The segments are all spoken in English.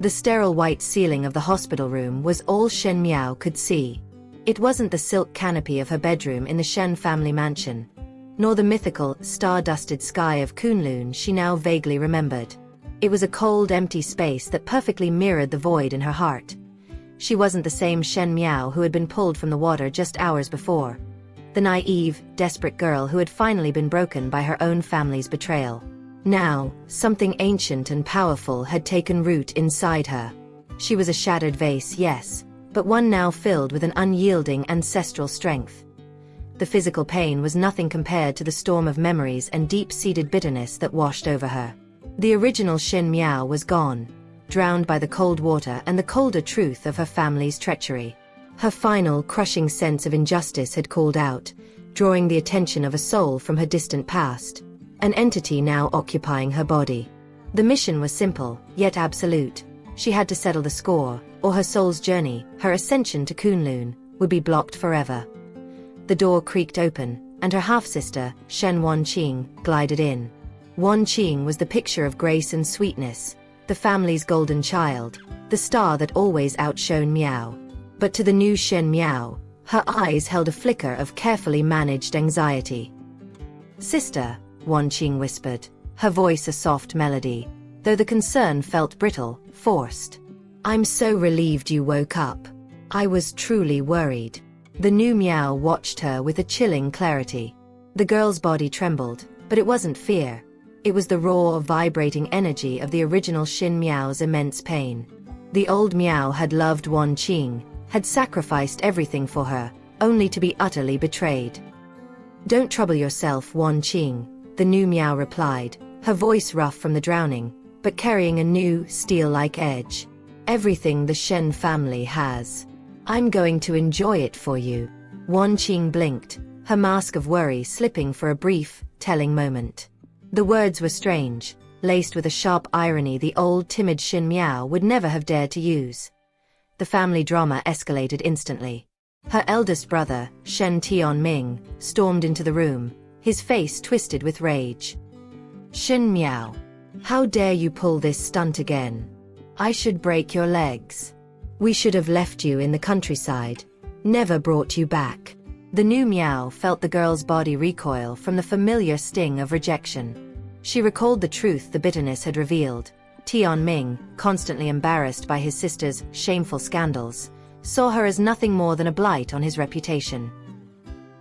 The sterile white ceiling of the hospital room was all Shen Miao could see. It wasn't the silk canopy of her bedroom in the Shen family mansion, nor the mythical, star-dusted sky of Kunlun she now vaguely remembered. It was a cold, empty space that perfectly mirrored the void in her heart. She wasn't the same Shen Miao who had been pulled from the water just hours before. The naive, desperate girl who had finally been broken by her own family's betrayal. Now, something ancient and powerful had taken root inside her. She was a shattered vase, yes, but one now filled with an unyielding ancestral strength. The physical pain was nothing compared to the storm of memories and deep-seated bitterness that washed over her. The original Shen Miao was gone, drowned by the cold water and the colder truth of her family's treachery. Her final, crushing sense of injustice had called out, drawing the attention of a soul from her distant past, an entity now occupying her body. The mission was simple, yet absolute. She had to settle the score, or her soul's journey, her ascension to Kunlun, would be blocked forever. The door creaked open, and her half-sister, Shen Wanqing, glided in. Wanqing was the picture of grace and sweetness, the family's golden child, the star that always outshone Miao. But to the new Shen Miao, her eyes held a flicker of carefully managed anxiety. "Sister," Wanqing whispered, her voice a soft melody, though the concern felt brittle, forced. "I'm so relieved you woke up. I was truly worried." The new Miao watched her with a chilling clarity. The girl's body trembled, but it wasn't fear. It was the raw, vibrating energy of the original Shen Miao's immense pain. The old Miao had loved Wanqing, had sacrificed everything for her, only to be utterly betrayed. "Don't trouble yourself, Wanqing," the new Miao replied, her voice rough from the drowning, but carrying a new, steel-like edge. "Everything the Shen family has. I'm going to enjoy it for you." Wanqing blinked, her mask of worry slipping for a brief, telling moment. The words were strange, laced with a sharp irony the old timid Shen Miao would never have dared to use. The family drama escalated instantly. Her eldest brother, Shen Tianming, stormed into the room, his face twisted with rage. "Shen Miao, how dare you pull this stunt again? I should break your legs. We should have left you in the countryside, never brought you back." The new Miao felt the girl's body recoil from the familiar sting of rejection. She recalled the truth the bitterness had revealed. Tianming, constantly embarrassed by his sister's shameful scandals, saw her as nothing more than a blight on his reputation.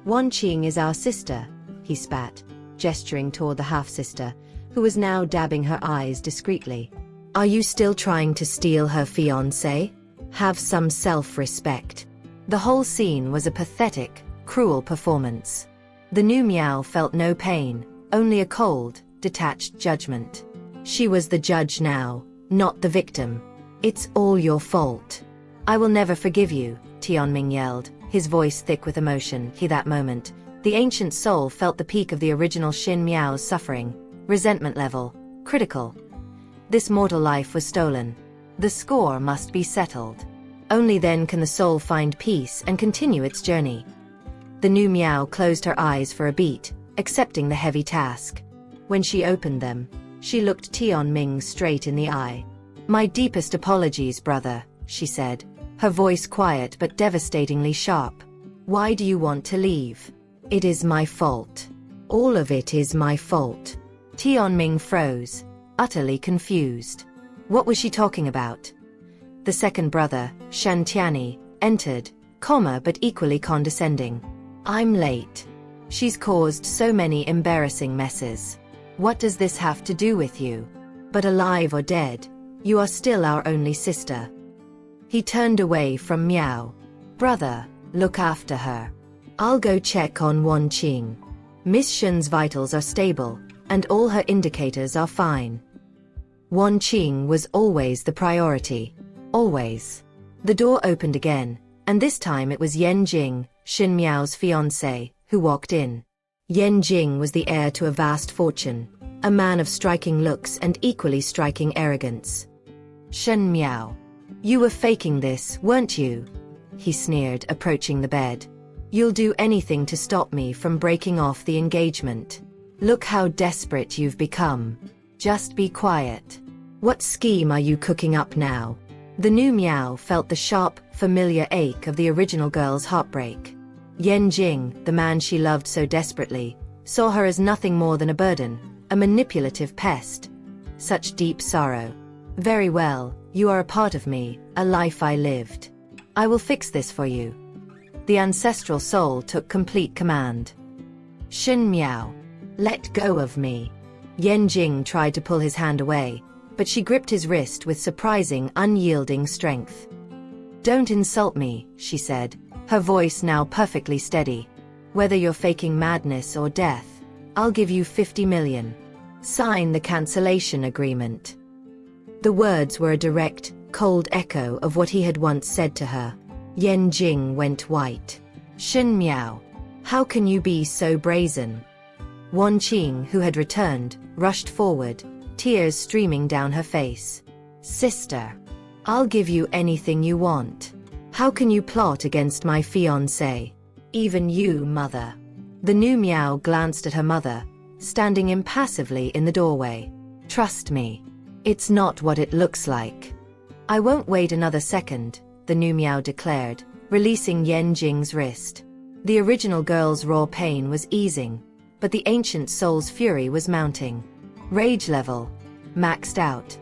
"Wanqing is our sister," he spat, gesturing toward the half-sister, who was now dabbing her eyes discreetly. "Are you still trying to steal her fiancé? Have some self-respect." The whole scene was a pathetic, cruel performance. The new Miao felt no pain, only a cold, detached judgment. She was the judge now, not the victim. "It's all your fault. I will never forgive you," Tianming yelled, his voice thick with emotion. That moment, the ancient soul felt the peak of the original Shen Miao's suffering, resentment level, critical. This mortal life was stolen. The score must be settled. Only then can the soul find peace and continue its journey. The new Miao closed her eyes for a beat, accepting the heavy task. When she opened them, she looked Tianming straight in the eye. "My deepest apologies, brother," she said, her voice quiet but devastatingly sharp. "Why do you want to leave?" "It is my fault. All of it is my fault." Tianming froze, utterly confused. What was she talking about? The second brother, Shan Tianyi, entered, calmer but equally condescending. "I'm late. She's caused so many embarrassing messes. What does this have to do with you? But alive or dead, you are still our only sister." He turned away from Miao. "Brother, look after her. I'll go check on Wanqing. Miss Shen's vitals are stable, and all her indicators are fine." Wanqing was always the priority. Always. The door opened again, and this time it was Yan Jing, Shen Miao's fiancé, who walked in. Yan Jing was the heir to a vast fortune, a man of striking looks and equally striking arrogance. "Shen Miao, you were faking this, weren't you?" he sneered, approaching the bed. "You'll do anything to stop me from breaking off the engagement. Look how desperate you've become. Just be quiet." What scheme are you cooking up now? The new Miao felt the sharp, familiar ache of the original girl's heartbreak. Yan Jing, the man she loved so desperately, saw her as nothing more than a burden, a manipulative pest. Such deep sorrow. Very well, you are a part of me, a life I lived. I will fix this for you. The ancestral soul took complete command. Shen Miao. Let go of me. Yan Jing tried to pull his hand away, but she gripped his wrist with surprising, unyielding strength. Don't insult me, she said, her voice now perfectly steady. Whether you're faking madness or death, I'll give you 50 million. Sign the cancellation agreement. The words were a direct, cold echo of what he had once said to her. Yan Jing went white. Shen Miao. How can you be so brazen? Wan Qing, who had returned, rushed forward, tears streaming down her face. Sister. I'll give you anything you want. How can you plot against my fiancé? Even you, mother. The new Miao glanced at her mother, standing impassively in the doorway. Trust me. It's not what it looks like. I won't wait another second, the new Miao declared, releasing Yan Jing's wrist. The original girl's raw pain was easing, but the ancient soul's fury was mounting. Rage level. Maxed out.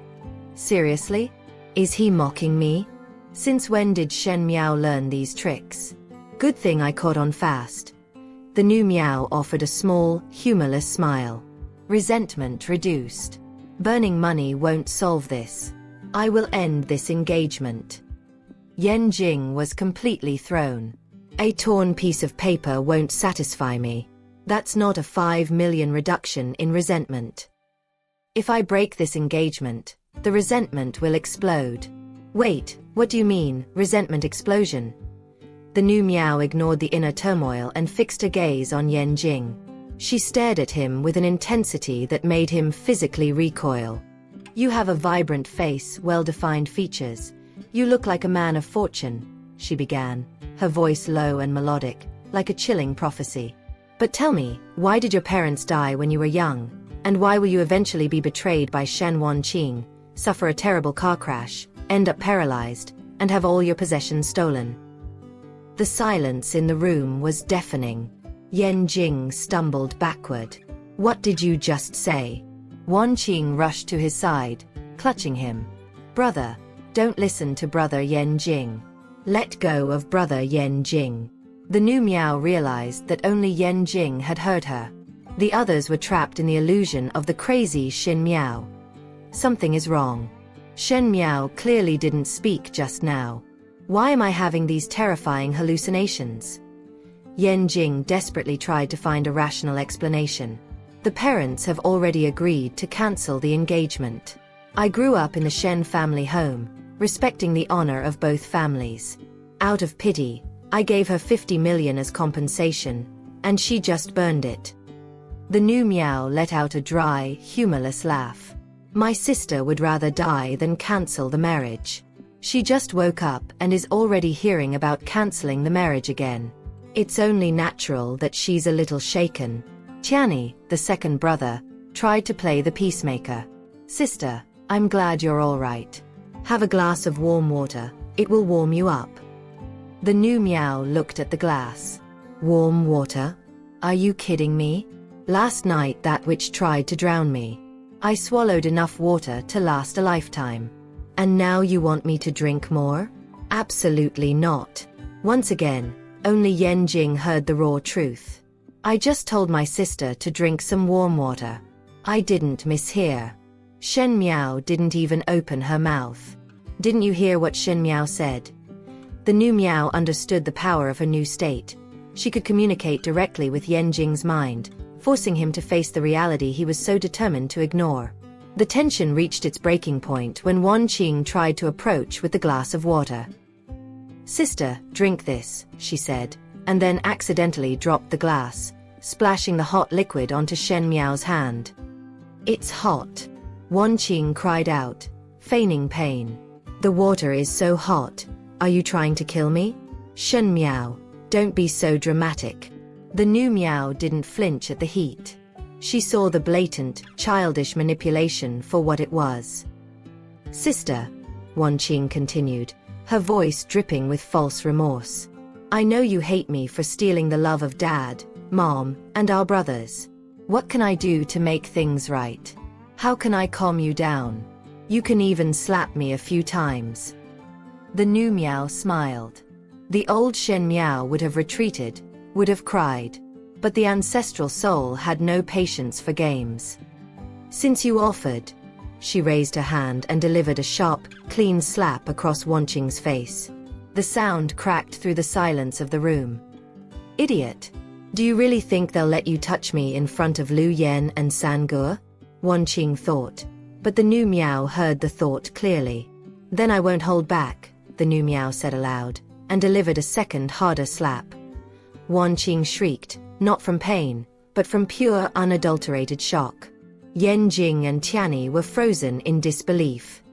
Seriously? Is he mocking me? Since when did Shen Miao learn these tricks? Good thing I caught on fast. The new Miao offered a small, humorless smile. Resentment reduced. Burning money won't solve this. I will end this engagement. Yan Jing was completely thrown. A torn piece of paper won't satisfy me. That's not a 5 million reduction in resentment. If I break this engagement, the resentment will explode. Wait, what do you mean, resentment explosion? The new Miao ignored the inner turmoil and fixed her gaze on Yan Jing. She stared at him with an intensity that made him physically recoil. You have a vibrant face, well-defined features. You look like a man of fortune, she began, her voice low and melodic, like a chilling prophecy. But tell me, why did your parents die when you were young? And why will you eventually be betrayed by Shen Wanqing, suffer a terrible car crash, end up paralyzed, and have all your possessions stolen? The silence in the room was deafening. Yan Jing stumbled backward. What did you just say? Wanqing rushed to his side, clutching him. Brother, don't listen to brother Yan Jing. Let go of brother Yan Jing. The new Miao realized that only Yan Jing had heard her. The others were trapped in the illusion of the crazy Shen Miao. Something is wrong. Shen Miao clearly didn't speak just now. Why am I having these terrifying hallucinations? Yan Jing desperately tried to find a rational explanation. The parents have already agreed to cancel the engagement. I grew up in the Shen family home, respecting the honor of both families. Out of pity, I gave her 50 million as compensation, and she just burned it. The new Miao let out a dry, humorless laugh. My sister would rather die than cancel the marriage. She just woke up and is already hearing about canceling the marriage again. It's only natural that she's a little shaken. Tianyi, the second brother, tried to play the peacemaker. Sister, I'm glad you're all right. Have a glass of warm water, it will warm you up. The new Miao looked at the glass. Warm water? Are you kidding me? Last night that witch tried to drown me. I swallowed enough water to last a lifetime. And now you want me to drink more? Absolutely not. Once again, only Yan Jing heard the raw truth. I just told my sister to drink some warm water. I didn't mishear. Shen Miao didn't even open her mouth. Didn't you hear what Shen Miao said? The new Miao understood the power of her new state. She could communicate directly with Yan Jing's mind, forcing him to face the reality he was so determined to ignore. The tension reached its breaking point when Wanqing tried to approach with the glass of water. Sister, drink this, she said, and then accidentally dropped the glass, splashing the hot liquid onto Shen Miao's hand. It's hot. Wanqing cried out, feigning pain. The water is so hot. Are you trying to kill me? Shen Miao, don't be so dramatic. The new Miao didn't flinch at the heat. She saw the blatant, childish manipulation for what it was. Sister, Wan Qing continued, her voice dripping with false remorse. I know you hate me for stealing the love of Dad, Mom, and our brothers. What can I do to make things right? How can I calm you down? You can even slap me a few times. The new Miao smiled. The old Shen Miao would have retreated, would have cried. But the ancestral soul had no patience for games. Since you offered, she raised her hand and delivered a sharp, clean slap across Wan Qing's face. The sound cracked through the silence of the room. Idiot! Do you really think they'll let you touch me in front of Lu Yen and San Ge? Wan Qing thought. But the new Miao heard the thought clearly. Then I won't hold back, the new Miao said aloud, and delivered a second harder slap. Wan Qing shrieked, not from pain, but from pure unadulterated shock. Yan Jing and Tianyi were frozen in disbelief.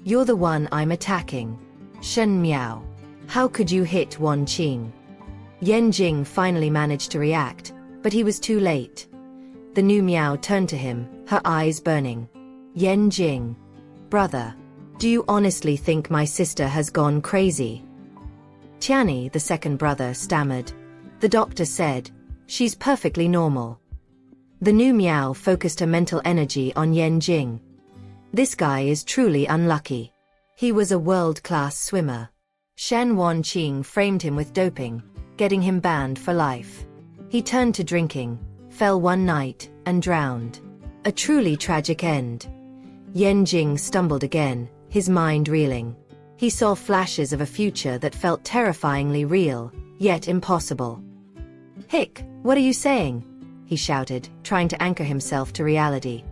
You're the one I'm attacking. Shen Miao. How could you hit Wan Qing? Yan Jing finally managed to react, but he was too late. The new Miao turned to him, her eyes burning. Yan Jing. Brother. Do you honestly think my sister has gone crazy? Tianyi, the second brother, stammered. The doctor said, she's perfectly normal. The new Miao focused her mental energy on Yan Jing. This guy is truly unlucky. He was a world-class swimmer. Shen Wan Qing framed him with doping, getting him banned for life. He turned to drinking, fell one night, and drowned. A truly tragic end. Yan Jing stumbled again, his mind reeling. He saw flashes of a future that felt terrifyingly real, yet impossible. Hick, what are you saying? He shouted, trying to anchor himself to reality.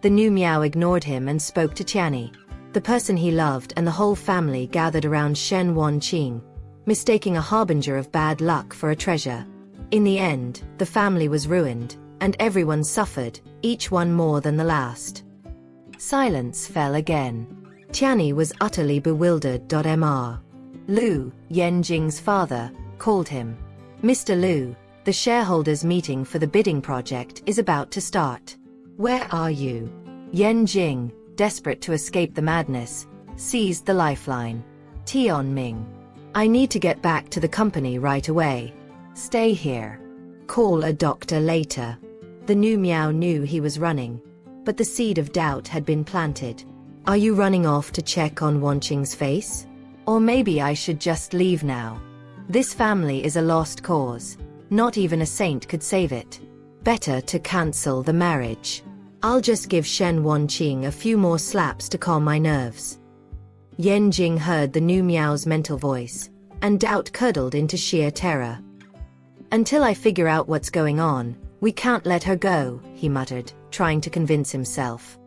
The new Miao ignored him and spoke to Tianyi. The person he loved and the whole family gathered around Shen Wan Qing, mistaking a harbinger of bad luck for a treasure. In the end, the family was ruined, and everyone suffered, each one more than the last. Silence fell again. Tianyi was utterly bewildered. Mr. Lu, Yan Jing's father, called him. Mr. Lu, the shareholders' meeting for the bidding project is about to start. Where are you? Yan Jing, desperate to escape the madness, seized the lifeline. Tian Ming. I need to get back to the company right away. Stay here. Call a doctor later. The new Miao knew he was running, but the seed of doubt had been planted. Are you running off to check on Wan Qing's face? Or maybe I should just leave now. This family is a lost cause. Not even a saint could save it. Better to cancel the marriage. I'll just give Shen Wan Qing a few more slaps to calm my nerves. Yan Jing heard the new Miao's mental voice, and doubt curdled into sheer terror. Until I figure out what's going on, we can't let her go, he muttered, trying to convince himself.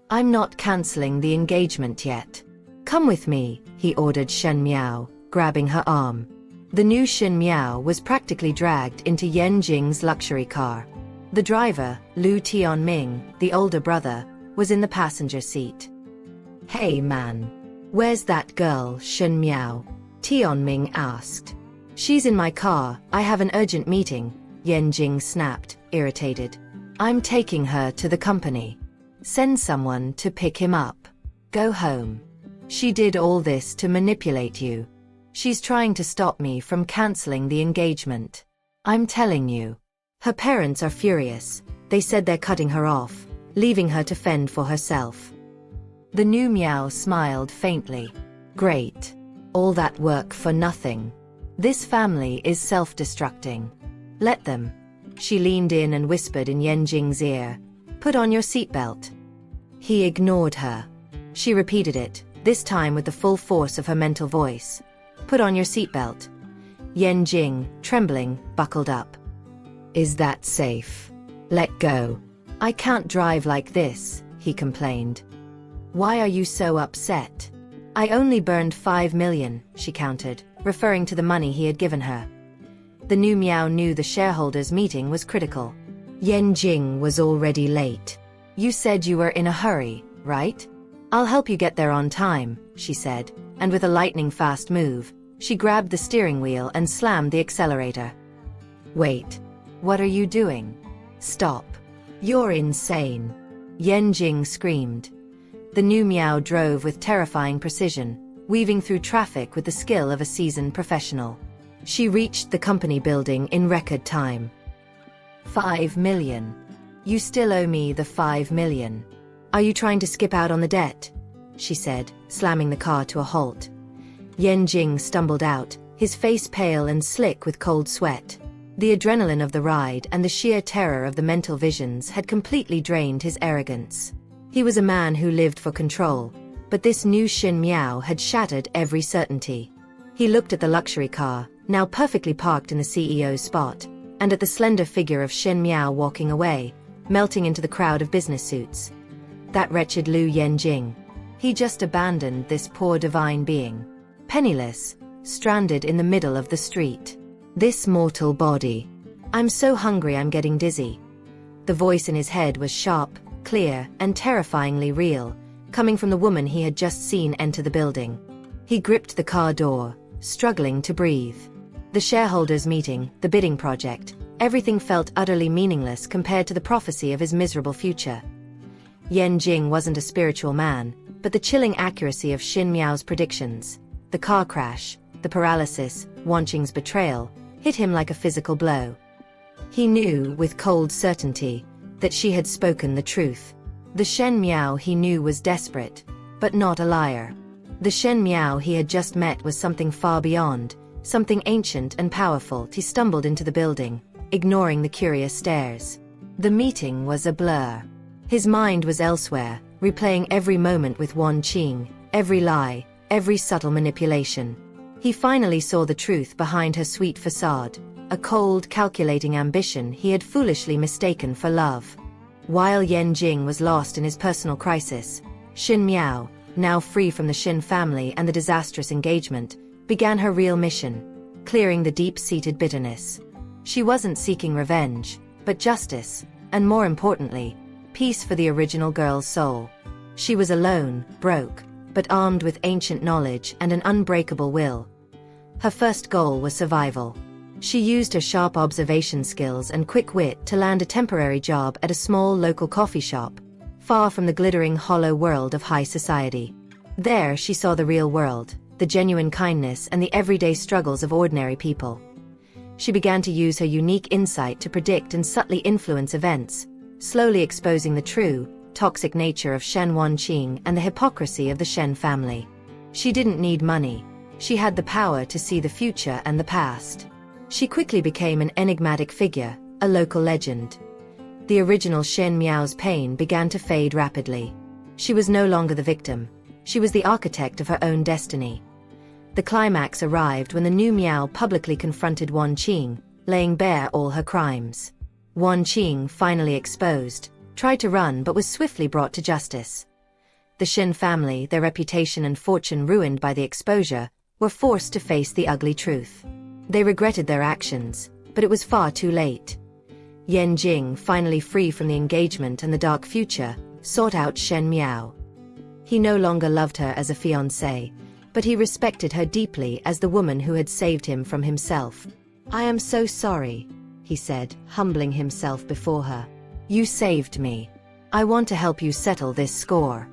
I'm not canceling the engagement yet. Come with me, he ordered Shen Miao, grabbing her arm. The new Shen Miao was practically dragged into Yan Jing's luxury car. The driver, Lu Tianming, the older brother, was in the passenger seat. Hey man. Where's that girl, Shen Miao? Tianming asked. She's in my car, I have an urgent meeting, Yan Jing snapped, irritated. I'm taking her to the company. Send someone to pick him up. Go home. She did all this to manipulate you. She's trying to stop me from canceling the engagement. I'm telling you. Her parents are furious. They said they're cutting her off, leaving her to fend for herself. The new Miao smiled faintly. Great. All that work for nothing. This family is self-destructing. Let them. She leaned in and whispered in Yan Jing's ear. Put on your seatbelt. He ignored her. She repeated it, this time with the full force of her mental voice. Put on your seatbelt. Yan Jing, trembling, buckled up. Is that safe? Let go. I can't drive like this, he complained. Why are you so upset? I only burned 5 million, she countered, referring to the money he had given her. The new Miao knew the shareholders' meeting was critical. Yan Jing was already late. You said you were in a hurry, right? I'll help you get there on time, she said, and with a lightning-fast move, she grabbed the steering wheel and slammed the accelerator. Wait. What are you doing? Stop. You're insane. Yan Jing screamed. The new Miao drove with terrifying precision, weaving through traffic with the skill of a seasoned professional. She reached the company building in record time. 5 million. You still owe me the 5 million. Are you trying to skip out on the debt? She said, slamming the car to a halt. Yan Jing stumbled out, his face pale and slick with cold sweat. The adrenaline of the ride and the sheer terror of the mental visions had completely drained his arrogance. He was a man who lived for control, but this new Xin Miao had shattered every certainty. He looked at the luxury car, now perfectly parked in the CEO's spot, and at the slender figure of Xin Miao walking away, melting into the crowd of business suits. That wretched Lu Yenjing. He just abandoned this poor divine being. Penniless, stranded in the middle of the street. This mortal body. I'm so hungry I'm getting dizzy. The voice in his head was sharp, clear, and terrifyingly real, coming from the woman he had just seen enter the building. He gripped the car door, struggling to breathe. The shareholders' meeting, the bidding project, everything felt utterly meaningless compared to the prophecy of his miserable future. Yan Jing wasn't a spiritual man, but the chilling accuracy of Xin Miao's predictions, the car crash, the paralysis, Wan Qing's betrayal, hit him like a physical blow. He knew, with cold certainty, that she had spoken the truth. The Shen Miao he knew was desperate, but not a liar. The Shen Miao he had just met was something far beyond, something ancient and powerful. He stumbled into the building, ignoring the curious stares. The meeting was a blur. His mind was elsewhere, replaying every moment with Wan Qing, every lie, every subtle manipulation. He finally saw the truth behind her sweet facade, a cold, calculating ambition he had foolishly mistaken for love. While Yan Jing was lost in his personal crisis, Xin Miao, now free from the Xin family and the disastrous engagement, began her real mission, clearing the deep-seated bitterness. She wasn't seeking revenge, but justice, and more importantly, peace for the original girl's soul. She was alone, broke, but armed with ancient knowledge and an unbreakable will. Her first goal was survival. She used her sharp observation skills and quick wit to land a temporary job at a small local coffee shop, far from the glittering hollow world of high society. There she saw the real world, the genuine kindness and the everyday struggles of ordinary people. She began to use her unique insight to predict and subtly influence events, slowly exposing the true, toxic nature of Shen Wanqing and the hypocrisy of the Shen family. She didn't need money. She had the power to see the future and the past. She quickly became an enigmatic figure, a local legend. The original Shen Miao's pain began to fade rapidly. She was no longer the victim. She was the architect of her own destiny. The climax arrived when the new Miao publicly confronted Wan Qing, laying bare all her crimes. Wan Qing, finally exposed, tried to run but was swiftly brought to justice. The Shen family, their reputation and fortune ruined by the exposure, were forced to face the ugly truth. They regretted their actions, but it was far too late. Yan Jing, finally free from the engagement and the dark future, sought out Shen Miao. He no longer loved her as a fiancée, but he respected her deeply as the woman who had saved him from himself. "I am so sorry," he said, humbling himself before her. "You saved me. I want to help you settle this score."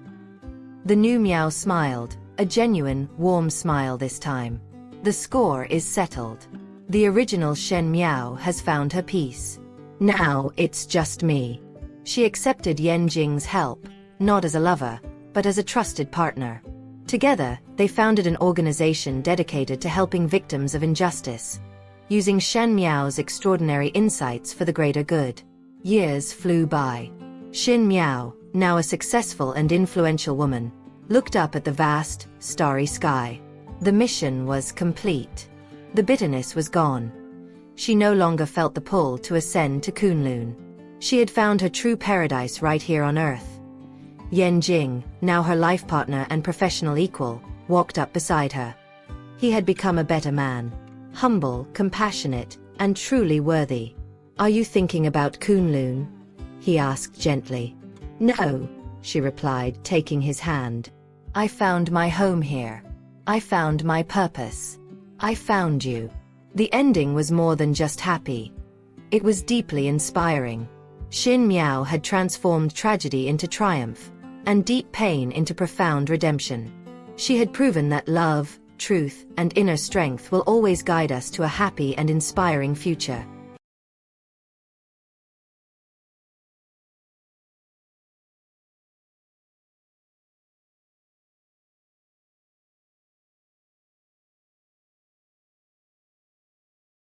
The new Miao smiled, a genuine, warm smile this time. "The score is settled. The original Shen Miao has found her peace. Now it's just me." She accepted Yan Jing's help, not as a lover, but as a trusted partner. Together, they founded an organization dedicated to helping victims of injustice, using Shen Miao's extraordinary insights for the greater good. Years flew by. Xin Miao, now a successful and influential woman, looked up at the vast, starry sky. The mission was complete. The bitterness was gone. She no longer felt the pull to ascend to Kunlun. She had found her true paradise right here on Earth. Yan Jing, now her life partner and professional equal, walked up beside her. He had become a better man. Humble, compassionate, and truly worthy. "Are you thinking about Kunlun?" he asked gently. "No," she replied, taking his hand. "I found my home here. I found my purpose. I found you." The ending was more than just happy. It was deeply inspiring. Xin Miao had transformed tragedy into triumph, and deep pain into profound redemption. She had proven that love, truth, and inner strength will always guide us to a happy and inspiring future.